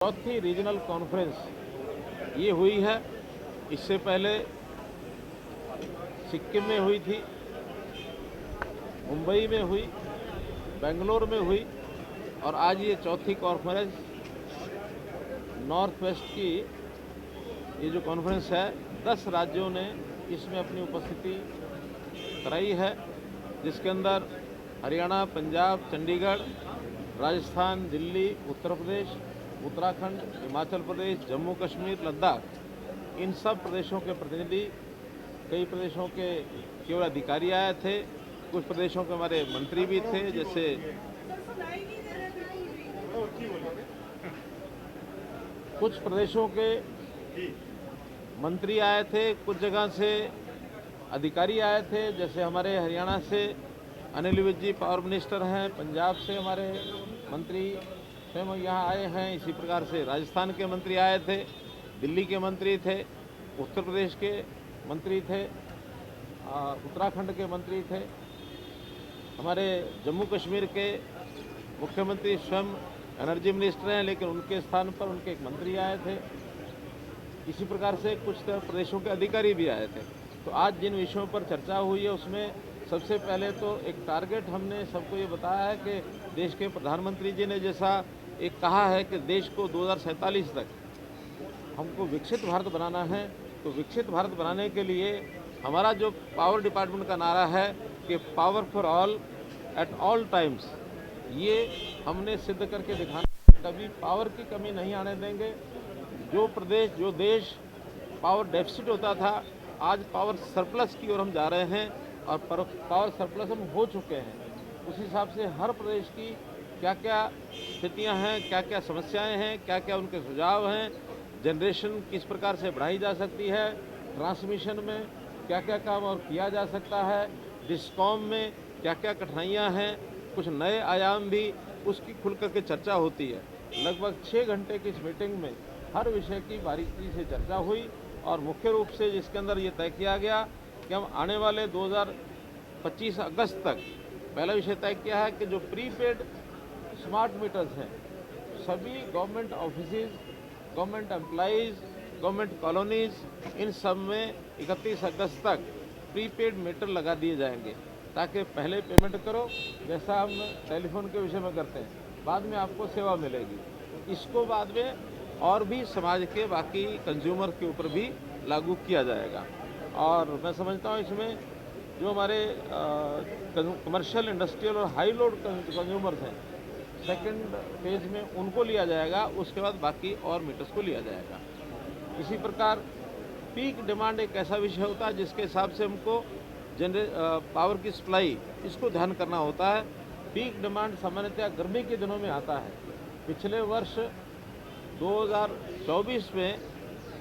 चौथी regional conference ये हुई है। इससे पहले सिक्किम में हुई थी, मुंबई में हुई, बेंगलोर में हुई और आज ये चौथी कॉन्फ्रेंस नॉर्थ वेस्ट की ये जो कॉन्फ्रेंस है 10 राज्यों ने इसमें अपनी उपस्थिति कराई है, जिसके अंदर हरियाणा, पंजाब, चंडीगढ़, राजस्थान, दिल्ली, उत्तर प्रदेश, उत्तराखंड, हिमाचल प्रदेश, जम्मू कश्मीर, लद्दाख, इन सब प्रदेशों के प्रतिनिधि, कई प्रदेशों के केवल अधिकारी आए थे, कुछ प्रदेशों के हमारे मंत्री भी थे, जैसे कुछ प्रदेशों के मंत्री आए थे, कुछ जगह से अधिकारी आए थे, जैसे हमारे हरियाणा से अनिल विज जी पावर मिनिस्टर हैं, पंजाब से हमारे मंत्री स्वयं यहाँ आए हैं, इसी प्रकार से राजस्थान के मंत्री आए थे, दिल्ली के मंत्री थे, उत्तर प्रदेश के मंत्री थे, उत्तराखंड के मंत्री थे, हमारे जम्मू कश्मीर के मुख्यमंत्री स्वयं एनर्जी मिनिस्टर हैं, लेकिन उनके स्थान पर उनके एक मंत्री आए थे। इसी प्रकार से कुछ प्रदेशों के अधिकारी भी आए थे। तो आज जिन विषयों पर चर्चा हुई है उसमें सबसे पहले तो एक टारगेट हमने सबको ये बताया है कि देश के प्रधानमंत्री जी ने जैसा एक कहा है कि देश को 2047 तक हमको विकसित भारत बनाना है, तो विकसित भारत बनाने के लिए हमारा जो पावर डिपार्टमेंट का नारा है कि power for all at all times, ये हमने सिद्ध करके दिखाना, कभी पावर की कमी नहीं आने देंगे। जो प्रदेश, जो देश पावर डेफिसिट होता था, आज पावर सरप्लस की ओर हम जा रहे हैं और पावर सरप्लस हम हो चुके हैं। उस हिसाब से हर प्रदेश की क्या क्या स्थितियां हैं, क्या क्या समस्याएं हैं, क्या क्या उनके सुझाव हैं, जनरेशन किस प्रकार से बढ़ाई जा सकती है, ट्रांसमिशन में क्या क्या काम और किया जा सकता है, डिस्कॉम में क्या क्या कठिनाइयाँ हैं, कुछ नए आयाम भी, उसकी खुल करके चर्चा होती है। लगभग 6 घंटे की इस मीटिंग में हर विषय की बारीकी से चर्चा हुई और मुख्य रूप से जिसके अंदर ये तय किया गया कि हम आने वाले 2025 अगस्त तक, पहला विषय तय किया है कि जो प्रीपेड स्मार्ट मीटर्स हैं, सभी government offices, government employees, government colonies, इन सब में 31 अगस्त तक प्रीपेड मीटर लगा दिए जाएंगे, ताकि पहले पेमेंट करो, जैसा हम टेलीफोन के विषय में करते हैं, बाद में आपको सेवा मिलेगी। इसको बाद में और भी समाज के बाकी कंज्यूमर के ऊपर भी लागू किया जाएगा। और मैं समझता हूँ इसमें जो हमारे कमर्शियल, इंडस्ट्रियल और हाई लोड कंज्यूमर्स हैं, सेकंड फेज में उनको लिया जाएगा, उसके बाद बाकी और मीटर्स को लिया जाएगा। इसी प्रकार पीक डिमांड एक ऐसा विषय होता है जिसके हिसाब से हमको पावर की सप्लाई, इसको ध्यान करना होता है। पीक डिमांड सामान्यतः गर्मी के दिनों में आता है। पिछले वर्ष 2024 में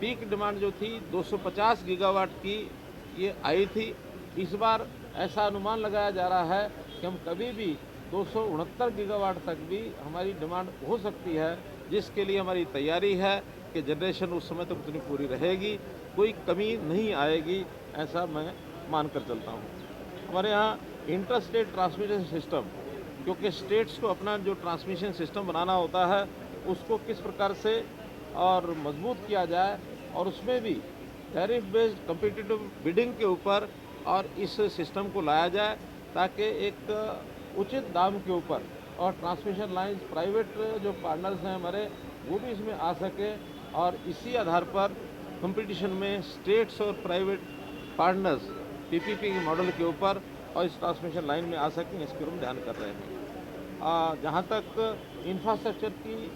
पीक डिमांड जो थी 250 गीगावाट की ये आई थी। इस बार ऐसा अनुमान लगाया जा रहा है कि हम कभी भी 269 गीगावाट तक भी हमारी डिमांड हो सकती है, जिसके लिए हमारी तैयारी है कि जनरेशन उस समय तक उतनी पूरी रहेगी, कोई कमी नहीं आएगी, ऐसा मैं मानकर चलता हूँ। हमारे यहाँ इंटर स्टेट ट्रांसमिशन सिस्टम, क्योंकि स्टेट्स को अपना जो ट्रांसमिशन सिस्टम बनाना होता है उसको किस प्रकार से और मजबूत किया जाए, और उसमें भी टैरिफ बेस्ड कम्पिटिटिव बिडिंग के ऊपर और इस सिस्टम को लाया जाए, ताकि एक उचित दाम के ऊपर और ट्रांसमिशन लाइन्स, प्राइवेट जो पार्टनर्स हैं हमारे, वो भी इसमें आ सके और इसी आधार पर कंपटीशन में स्टेट्स और प्राइवेट पार्टनर्स पीपीपी के मॉडल के ऊपर और इस ट्रांसमिशन लाइन में आ सकें, इसके हम ध्यान कर रहे हैं। जहाँ तक इंफ्रास्ट्रक्चर की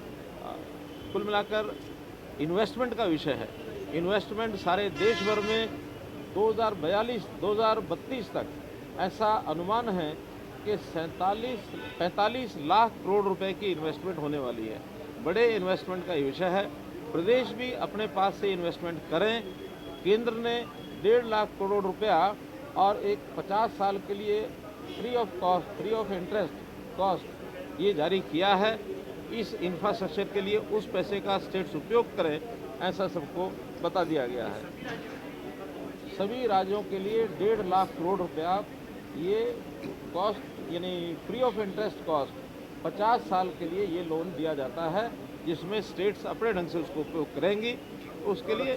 कुल मिलाकर इन्वेस्टमेंट का विषय है, इन्वेस्टमेंट सारे देश भर में 2032 तक ऐसा अनुमान है कि 45 लाख करोड़ रुपए की इन्वेस्टमेंट होने वाली है। बड़े इन्वेस्टमेंट का ये विषय है। प्रदेश भी अपने पास से इन्वेस्टमेंट करें। केंद्र ने 1.5 लाख करोड़ रुपया और एक 50 साल के लिए free of cost, free of interest cost ये जारी किया है। इस इंफ्रास्ट्रक्चर के लिए उस पैसे का स्टेट्स उपयोग करें, ऐसा सबको बता दिया गया है। सभी राज्यों के लिए 1.5 लाख करोड़ रुपया ये कॉस्ट, यानी फ्री ऑफ इंटरेस्ट कॉस्ट 50 साल के लिए ये लोन दिया जाता है। जिसमें स्टेट्स अपने ढंग से उसको उपयोग करेंगी। उसके लिए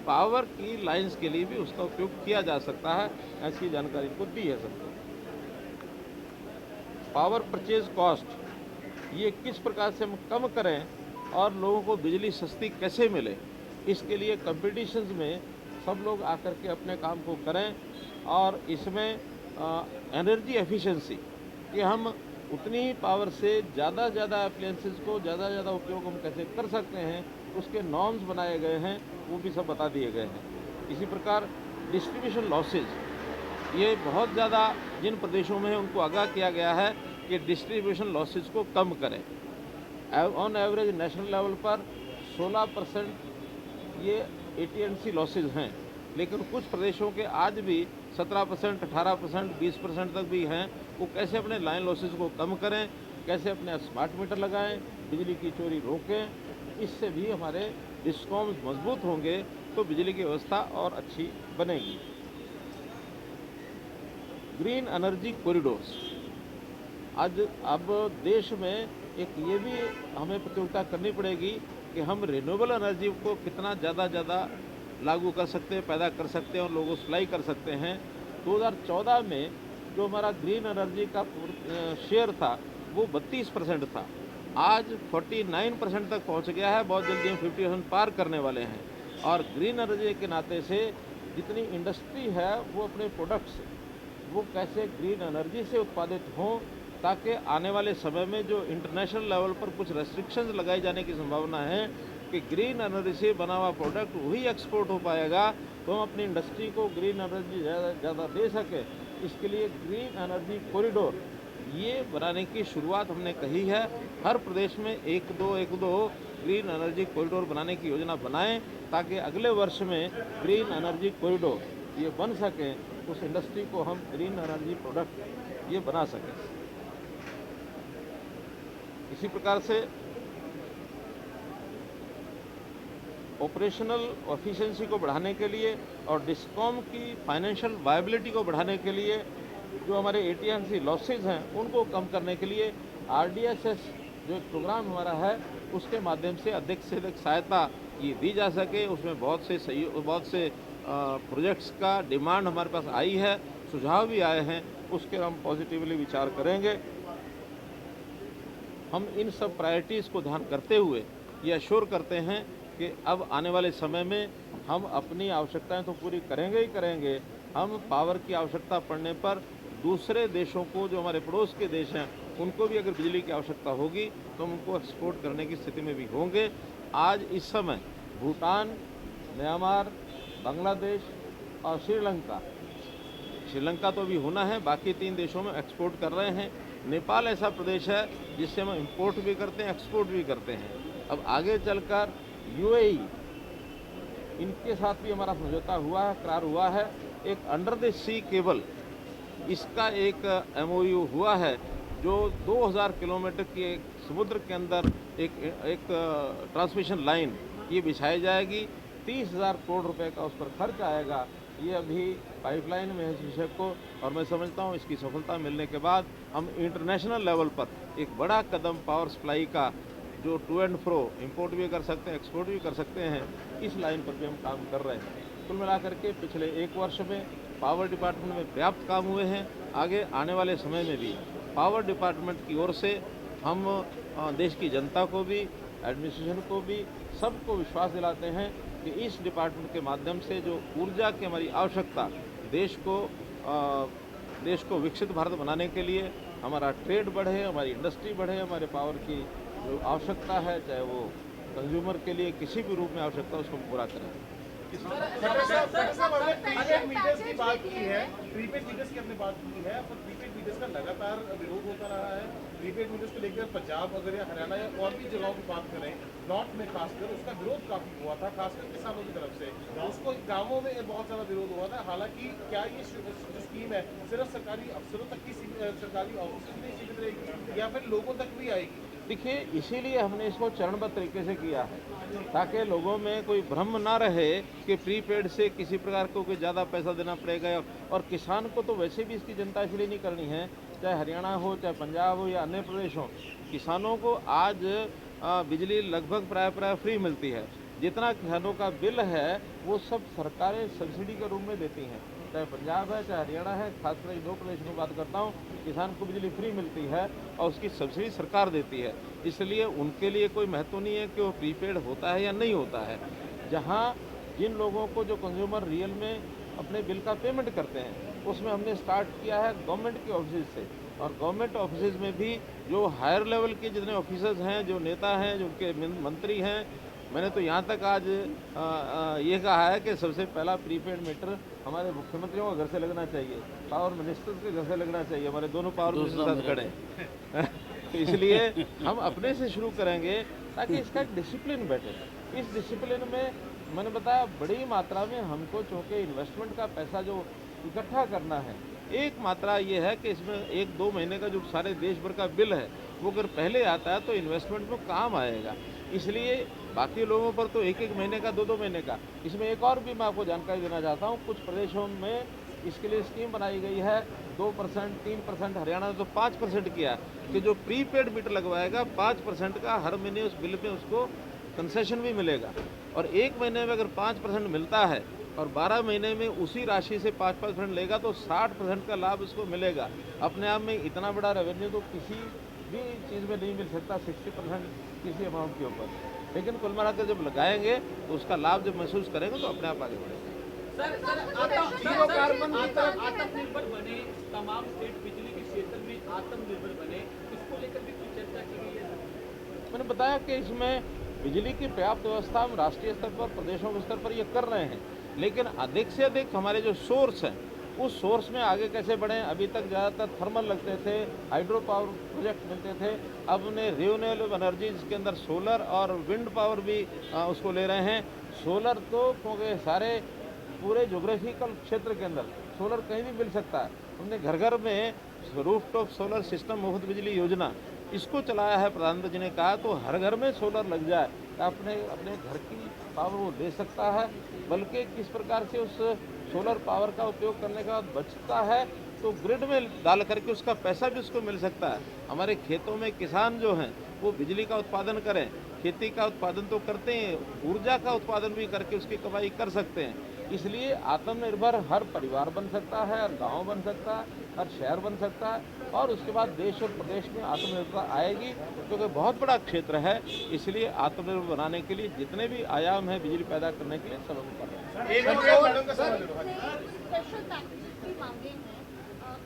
पावर की लाइंस के लिए भी उसका उपयोग किया जा सकता है, ऐसी जानकारी को दी है सबको। पावर परचेज कॉस्ट ये किस प्रकार से हम कम करें और लोगों को बिजली सस्ती कैसे मिले, इसके लिए कंपटीशंस में सब लोग आकर के अपने काम को करें। और इसमें एनर्जी एफिशिएंसी कि हम उतनी ही पावर से ज़्यादा अप्लायंसेस को ज़्यादा उपयोग हम कैसे कर सकते हैं, उसके नॉर्म्स बनाए गए हैं, वो भी सब बता दिए गए हैं। इसी प्रकार डिस्ट्रीब्यूशन लॉसेज, ये बहुत ज़्यादा जिन प्रदेशों में है उनको आगाह किया गया है कि डिस्ट्रीब्यूशन लॉसेज को कम करें। ऑन एवरेज नेशनल लेवल पर 16% ये AT&C लॉसेज हैं, लेकिन कुछ प्रदेशों के आज भी 17%, 18%, 20% तक भी हैं। वो कैसे अपने लाइन लॉसेज को कम करें, कैसे अपने स्मार्ट मीटर लगाएं, बिजली की चोरी रोकें, इससे भी हमारे डिस्कॉम्स मजबूत होंगे तो बिजली की व्यवस्था और अच्छी बनेगी। ग्रीन एनर्जी कॉरिडोर्स, अब देश में एक ये भी हमें प्रतियोगिता करनी पड़ेगी कि हम रिन्यूएबल एनर्जी को कितना ज़्यादा लागू कर सकते हैं, पैदा कर सकते हैं और लोगों को सप्लाई कर सकते हैं। 2014 में जो हमारा ग्रीन एनर्जी का शेयर था वो 32% था, आज 49% तक पहुंच गया है। बहुत जल्दी हम 50% पार करने वाले हैं। और ग्रीन एनर्जी के नाते से जितनी इंडस्ट्री है वो अपने प्रोडक्ट्स वो कैसे ग्रीन एनर्जी से उत्पादित हों, ताकि आने वाले समय में जो इंटरनेशनल लेवल पर कुछ रेस्ट्रिक्शंस लगाए जाने की संभावना है कि ग्रीन एनर्जी से बना हुआ प्रोडक्ट वही एक्सपोर्ट हो पाएगा, तो हम अपनी इंडस्ट्री को ग्रीन एनर्जी ज़्यादा दे सकें। इसके लिए ग्रीन एनर्जी कॉरिडोर ये बनाने की शुरुआत हमने कही है। हर प्रदेश में एक दो ग्रीन एनर्जी कॉरिडोर बनाने की योजना बनाएं, ताकि अगले वर्ष में ग्रीन एनर्जी कॉरिडोर ये बन सकें, उस इंडस्ट्री को हम ग्रीन एनर्जी प्रोडक्ट ये बना सकें। इसी प्रकार से ऑपरेशनल एफिशिएंसी को बढ़ाने के लिए और डिस्कॉम की फाइनेंशियल वायबिलिटी को बढ़ाने के लिए जो हमारे AT&C लॉसेज हैं उनको कम करने के लिए RDSS जो एक प्रोग्राम हमारा है उसके माध्यम से अधिक सहायता ये दी जा सके। उसमें बहुत से प्रोजेक्ट्स का डिमांड हमारे पास आई है, सुझाव भी आए हैं, उसके हम पॉजिटिवली विचार करेंगे। हम इन सब प्रायोरिटीज़ को ध्यान करते हुए ये अश्योर करते हैं कि अब आने वाले समय में हम अपनी आवश्यकताएं तो पूरी करेंगे ही करेंगे, हम पावर की आवश्यकता पड़ने पर दूसरे देशों को, जो हमारे पड़ोस के देश हैं, उनको भी अगर बिजली की आवश्यकता होगी तो हम उनको एक्सपोर्ट करने की स्थिति में भी होंगे। आज इस समय भूटान, म्यांमार, बांग्लादेश और श्रीलंका तो भी होना है, बाकी 3 देशों में एक्सपोर्ट कर रहे हैं। नेपाल ऐसा प्रदेश है जिससे हम इंपोर्ट भी करते हैं, एक्सपोर्ट भी करते हैं। अब आगे चलकर UAE, इनके साथ भी हमारा समझौता हुआ है, करार हुआ है। एक अंडर द सी केबल, इसका एक MOU हुआ है जो 2000 किलोमीटर की एक समुद्र के अंदर एक ट्रांसमिशन लाइन ये बिछाई जाएगी। 30,000 करोड़ रुपए का उस पर खर्च आएगा। ये अभी पाइपलाइन में है इस विषय को, और मैं समझता हूँ इसकी सफलता मिलने के बाद हम इंटरनेशनल लेवल पर एक बड़ा कदम पावर सप्लाई का, जो टू एंड फ्रो इंपोर्ट भी कर सकते हैं, एक्सपोर्ट भी कर सकते हैं, इस लाइन पर भी हम काम कर रहे हैं। कुल मिलाकर के पिछले 1 वर्ष में पावर डिपार्टमेंट में पर्याप्त काम हुए हैं। आगे आने वाले समय में भी पावर डिपार्टमेंट की ओर से हम देश की जनता को भी, एडमिनिस्ट्रेशन को भी, सबको विश्वास दिलाते हैं कि इस डिपार्टमेंट के माध्यम से जो ऊर्जा की हमारी आवश्यकता, देश को विकसित भारत बनाने के लिए हमारा ट्रेड बढ़े, हमारी इंडस्ट्री बढ़े, हमारे पावर की जो आवश्यकता है, चाहे वो कंज्यूमर के लिए किसी भी रूप में आवश्यकता, उसको हम पूरा करें। प्रीपेड मीटर्स की बात की है, प्रीपेड मीटर्स की आपने बात की है, पर प्रीपेड मीटर्स का लगातार विरोध होता रहा है। प्रीपेड मीटर्स को लेकर पंजाब अगर या हरियाणा या और भी जगहों की बात करें, नॉर्थ में खासकर उसका विरोध काफी हुआ था, खासकर किसानों की तरफ से। उसको गांवों में बहुत सारा विरोध हुआ था। हालांकि क्या ये जो स्कीम है सिर्फ सरकारी अफसरों तक की, सरकारी ऑफिस में सीमित रहेगी या फिर लोगों तक भी आएगी? देखिए, इसीलिए हमने इसको चरणबद्ध तरीके से किया है, ताकि लोगों में कोई भ्रम ना रहे कि प्रीपेड से किसी प्रकार को कोई ज़्यादा पैसा देना पड़ेगा। और किसान को तो वैसे भी इसकी चिंता इसलिए नहीं करनी है, चाहे हरियाणा हो, चाहे पंजाब हो या अन्य प्रदेश हो। किसानों को आज बिजली लगभग प्राय फ्री मिलती है। जितना किसानों का बिल है वो सब सरकारें सब्सिडी के रूप में देती हैं, चाहे पंजाब है चाहे हरियाणा है, खासकर इन 2 प्रदेशों की बात करता हूँ। किसान को बिजली फ्री मिलती है और उसकी सब्सिडी सरकार देती है, इसलिए उनके लिए कोई महत्व नहीं है कि वो प्रीपेड होता है या नहीं होता है। जहाँ जिन लोगों को जो कंज्यूमर रियल में अपने बिल का पेमेंट करते हैं, उसमें हमने स्टार्ट किया है गवर्नमेंट के ऑफिस से, और गवर्नमेंट ऑफिस में भी जो हायर लेवल के जितने ऑफिसर्स हैं, जो नेता हैं, जो उनके मंत्री हैं, मैंने तो यहाँ तक आज ये कहा है कि सबसे पहला प्रीपेड मीटर हमारे मुख्यमंत्रियों के घर से लगना चाहिए, पावर मिनिस्टर्स के घर से लगना चाहिए। हमारे दोनों पावर मिनिस्टर खड़े हैं तो इसलिए हम अपने से शुरू करेंगे ताकि इसका एक डिसिप्लिन बैठे। इस डिसिप्लिन में मैंने बताया बड़ी मात्रा में हमको चूँकि इन्वेस्टमेंट का पैसा जो इकट्ठा करना है, एक मात्रा ये है कि इसमें 1-2 महीने का जो सारे देश भर का बिल है वो अगर पहले आता है तो इन्वेस्टमेंट में काम आएगा। इसलिए बाकी लोगों पर तो 1-1 महीने का 2-2 महीने का। इसमें एक और भी मैं आपको जानकारी देना चाहता हूँ, कुछ प्रदेशों में इसके लिए स्कीम बनाई गई है 2%, 3%, हरियाणा ने तो 5% किया कि जो प्रीपेड मीटर लगवाएगा 5% का हर महीने उस बिल में उसको कंसेशन भी मिलेगा। और 1 महीने में अगर 5% मिलता है और 12 महीने में उसी राशि से 5% लेगा तो 60% का लाभ उसको मिलेगा। अपने आप में इतना बड़ा रेवेन्यू तो किसी भी चीज़ में नहीं मिल सकता 60% किसी अमाउंट के ऊपर, लेकिन कुल मिलाकर जब लगाएंगे तो उसका लाभ जब महसूस करेंगे तो अपने आप आगे बढ़ेगा। आत्मनिर्भर बने, तमाम स्टेट बिजली के क्षेत्र में आत्मनिर्भर बने, इसको लेकर भी कुछ चर्चा की गई है। मैंने बताया कि इसमें बिजली की पर्याप्त व्यवस्था हम राष्ट्रीय स्तर पर, प्रदेशों के स्तर पर ये कर रहे हैं, लेकिन अधिक से अधिक हमारे जो सोर्स हैं उस सोर्स में आगे कैसे बढ़ें। अभी तक ज़्यादातर थर्मल लगते थे, हाइड्रो पावर प्रोजेक्ट मिलते थे, अब उन्हें रिन्यूएबल एनर्जी जिसके अंदर सोलर और विंड पावर भी उसको ले रहे हैं। सोलर तो क्योंकि सारे पूरे जोग्राफिकल क्षेत्र के अंदर सोलर कहीं भी मिल सकता है। हमने घर घर में रूफटॉप सोलर सिस्टम मुफ्त बिजली योजना इसको चलाया है। प्रधानमंत्री जी ने कहा तो हर घर में सोलर लग जाए, अपने अपने घर की पावर वो दे सकता है, बल्कि किस प्रकार से उस सोलर पावर का उपयोग करने का बचता है तो ग्रिड में डाल करके उसका पैसा भी उसको मिल सकता है। हमारे खेतों में किसान जो हैं वो बिजली का उत्पादन करें, खेती का उत्पादन तो करते हैं, ऊर्जा का उत्पादन भी करके उसकी कमाई कर सकते हैं। इसलिए आत्मनिर्भर हर परिवार बन सकता है, हर गांव बन सकता है, हर शहर बन सकता है, और उसके बाद देश और प्रदेश में आत्मनिर्भरता आएगी, क्योंकि बहुत बड़ा क्षेत्र है। इसलिए आत्मनिर्भर बनाने के लिए जितने भी आयाम हैं बिजली पैदा करने के लिए सब हम कर रहे हैं। स्पेशल पैकेजेस भी मांगे हैं,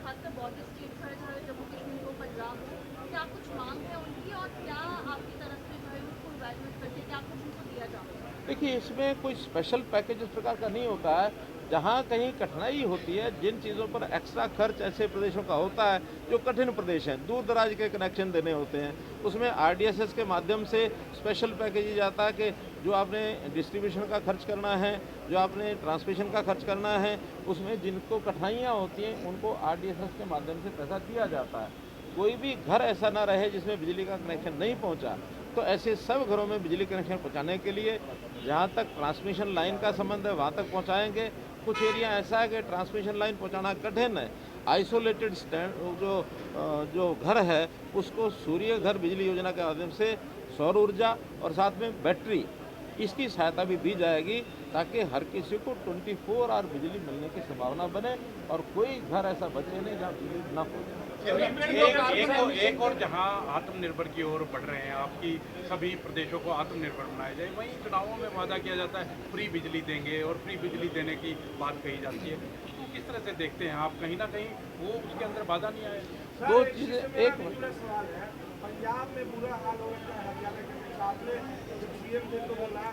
खासकर बॉर्डर स्टेट्स है, चाहे जम्मू कश्मीर हो, पंजाब हो, क्या कुछ मांग है उनकी और क्या आपकी तरफ से जो है उसको इवैल्यूएट करके क्या कुछ उनको दिया जाता है? देखिए, इसमें कोई स्पेशल पैकेज इस प्रकार का नहीं होता है। जहाँ कहीं कठिनाई होती है, जिन चीज़ों पर एक्स्ट्रा खर्च ऐसे प्रदेशों का होता है जो कठिन प्रदेश हैं, दूर दराज के कनेक्शन देने होते हैं, उसमें आरडीएसएस के माध्यम से स्पेशल पैकेज जाता है कि जो आपने डिस्ट्रीब्यूशन का खर्च करना है, जो आपने ट्रांसमिशन का खर्च करना है, उसमें जिनको कठिनाइयाँ होती हैं उनको आरडीएसएस के माध्यम से पैसा दिया जाता है। कोई भी घर ऐसा ना रहे जिसमें बिजली का कनेक्शन नहीं पहुँचा, तो ऐसे सब घरों में बिजली कनेक्शन पहुँचाने के लिए जहाँ तक ट्रांसमिशन लाइन का संबंध है वहाँ तक पहुँचाएंगे। कुछ एरिया ऐसा है कि ट्रांसमिशन लाइन पहुँचाना कठिन है, आइसोलेटेड स्टैंड जो घर है उसको सूर्य घर बिजली योजना के माध्यम से सौर ऊर्जा और साथ में बैटरी इसकी सहायता भी दी जाएगी, ताकि हर किसी को 24 आवर बिजली मिलने की संभावना बने और कोई घर ऐसा बचे नहीं जहाँ बिजली न पहुँचे। एक और जहां आत्मनिर्भर की ओर बढ़ रहे हैं, आपकी सभी प्रदेशों को आत्मनिर्भर बनाया जाए, वहीं चुनावों में वादा किया जाता है फ्री बिजली देंगे और फ्री बिजली देने की बात कही जाती है। तो किस तरह से देखते हैं आप, कहीं ना कहीं वो उसके अंदर बाधा नहीं आया? दो चीज़ें, एक सवाल है, पंजाब में बुरा हाल हो रहा है, हरियाणा के साथ में जब सीएम ने तो बोला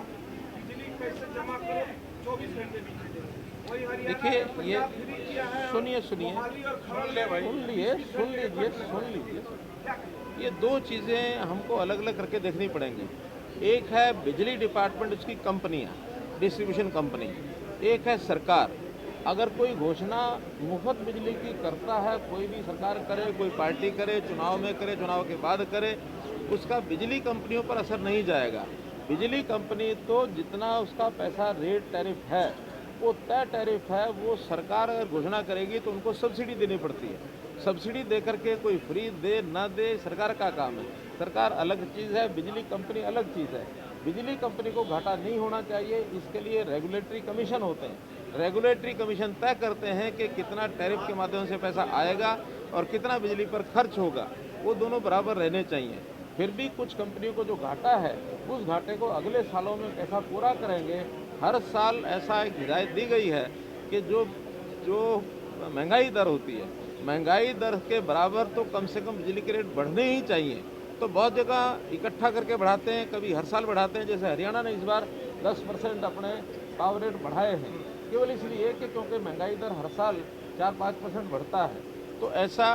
बिजली कैसे जमा करो 24 घंटे बिजली दे। देखिए, ये सुनिए सुन लीजिए, ये दो चीज़ें हमको अलग अलग करके देखनी पड़ेंगी। एक है बिजली डिपार्टमेंट, उसकी कंपनियां, डिस्ट्रीब्यूशन कंपनी, एक है सरकार। अगर कोई घोषणा मुफ्त बिजली की करता है, कोई भी सरकार करे, कोई पार्टी करे, चुनाव में करे, चुनाव के बाद करे, उसका बिजली कंपनियों पर असर नहीं जाएगा। बिजली कंपनी तो जितना उसका पैसा रेट टैरिफ है वो तय टैरिफ है, वो सरकार अगर घोषणा करेगी तो उनको सब्सिडी देनी पड़ती है। सब्सिडी दे करके कोई फ्री दे ना दे सरकार का काम है, सरकार अलग चीज़ है, बिजली कंपनी अलग चीज़ है। बिजली कंपनी को घाटा नहीं होना चाहिए, इसके लिए रेगुलेटरी कमीशन होते हैं। रेगुलेटरी कमीशन तय करते हैं कि कितना टैरिफ के माध्यम से पैसा आएगा और कितना बिजली पर खर्च होगा, वो दोनों बराबर रहने चाहिए। फिर भी कुछ कंपनियों को जो घाटा है, उस घाटे को अगले सालों में कैसा पूरा करेंगे। हर साल ऐसा एक हिदायत दी गई है कि जो महंगाई दर होती है, महंगाई दर के बराबर तो कम से कम बिजली के रेट बढ़ने ही चाहिए। तो बहुत जगह इकट्ठा करके बढ़ाते हैं, कभी हर साल बढ़ाते हैं। जैसे हरियाणा ने इस बार 10% अपने पावर रेट बढ़ाए हैं, केवल इसलिए कि क्योंकि महंगाई दर हर साल 4-5% बढ़ता है। तो ऐसा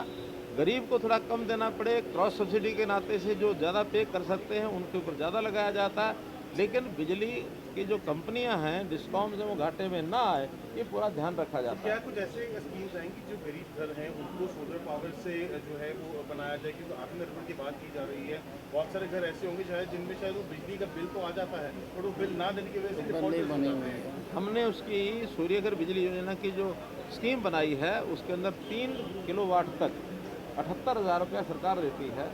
गरीब को थोड़ा कम देना पड़े, क्रॉस सब्सिडी के नाते से जो ज़्यादा पे कर सकते हैं उनके ऊपर ज़्यादा लगाया जाता है। लेकिन बिजली की जो कंपनियां हैं डिस्कॉम से वो घाटे में ना आए, ये पूरा ध्यान रखा जाता है। क्या कुछ ऐसे स्कीम्स आएंगी जो गरीब घर हैं उनको सोलर पावर से जो है वो बनाया जाए, क्योंकि आत्मनिर्भर की बात की जा रही है। बहुत सारे घर ऐसे होंगे शायद जिनमें शायद वो बिजली का बिल तो आ जाता है और वो बिल ना देने की वजह से डिफॉल्ट हो जाते हैं। हमने उसकी सूर्यघर बिजली योजना की जो स्कीम बनाई है उसके अंदर 3 किलोवाट तक 78,000 रुपया सरकार देती है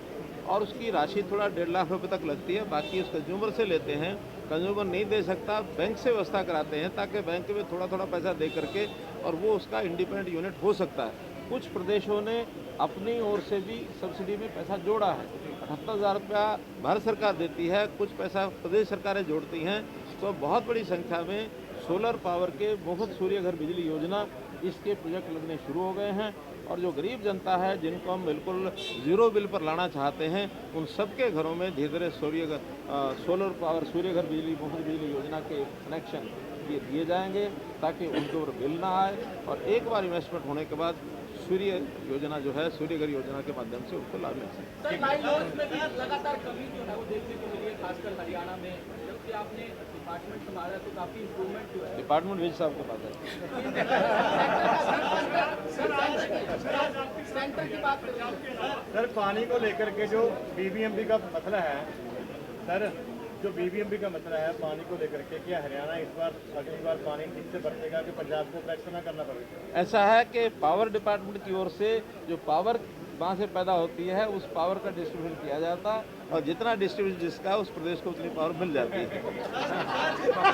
और उसकी राशि थोड़ा 1.5 लाख रुपए तक लगती है। बाकी उस कंज्यूमर से लेते हैं, कंज्यूमर नहीं दे सकता, बैंक से व्यवस्था कराते हैं ताकि बैंक में थोड़ा थोड़ा पैसा दे करके और वो उसका इंडिपेंडेंट यूनिट हो सकता है। कुछ प्रदेशों ने अपनी ओर से भी सब्सिडी में पैसा जोड़ा है। 78,000 रुपया भारत सरकार देती है, कुछ पैसा प्रदेश सरकारें जोड़ती हैं। तो बहुत बड़ी संख्या में सोलर पावर के मुफ्त सूर्यघर बिजली योजना इसके प्रोजेक्ट लगने शुरू हो गए हैं। और जो गरीब जनता है जिनको हम बिल्कुल ज़ीरो बिल पर लाना चाहते हैं, उन सबके घरों में धीरे धीरे सोलर पावर सूर्यघर बिजली मुफ्त बिजली योजना के कनेक्शन ये दिए जाएंगे ताकि उनके ऊपर बिल ना आए। और एक बार इन्वेस्टमेंट होने के बाद सूर्य योजना जो है सूर्यघर योजना के माध्यम से उनको लाभ मिल सकता है। सर, लाइन लॉस में भी लगातार कमी जो है वो देखने को मिली है, खासकर हरियाणा में। जबकि आपने डिपार्टमेंट संभाला तो काफ़ी इम्प्रूवमेंट जो है। डिपार्टमेंट विज साहब के पास है। सेंटर की बात करें सर, पानी को लेकर के जो बीबीएमबी का मसला है, सर जो बीबीएमबी का मसला है पानी को लेकर के, क्या हरियाणा इस बार अगली बार पानी ठीक से बरतेगा कि पंजाब को टैक्स ना करना पड़ेगा? ऐसा है कि पावर डिपार्टमेंट की ओर से जो पावर वहाँ से पैदा होती है उस पावर का डिस्ट्रीब्यूशन किया जाता है और जितना डिस्ट्रीब्यूशन जिसका उस प्रदेश को उतनी पावर मिल जाती है।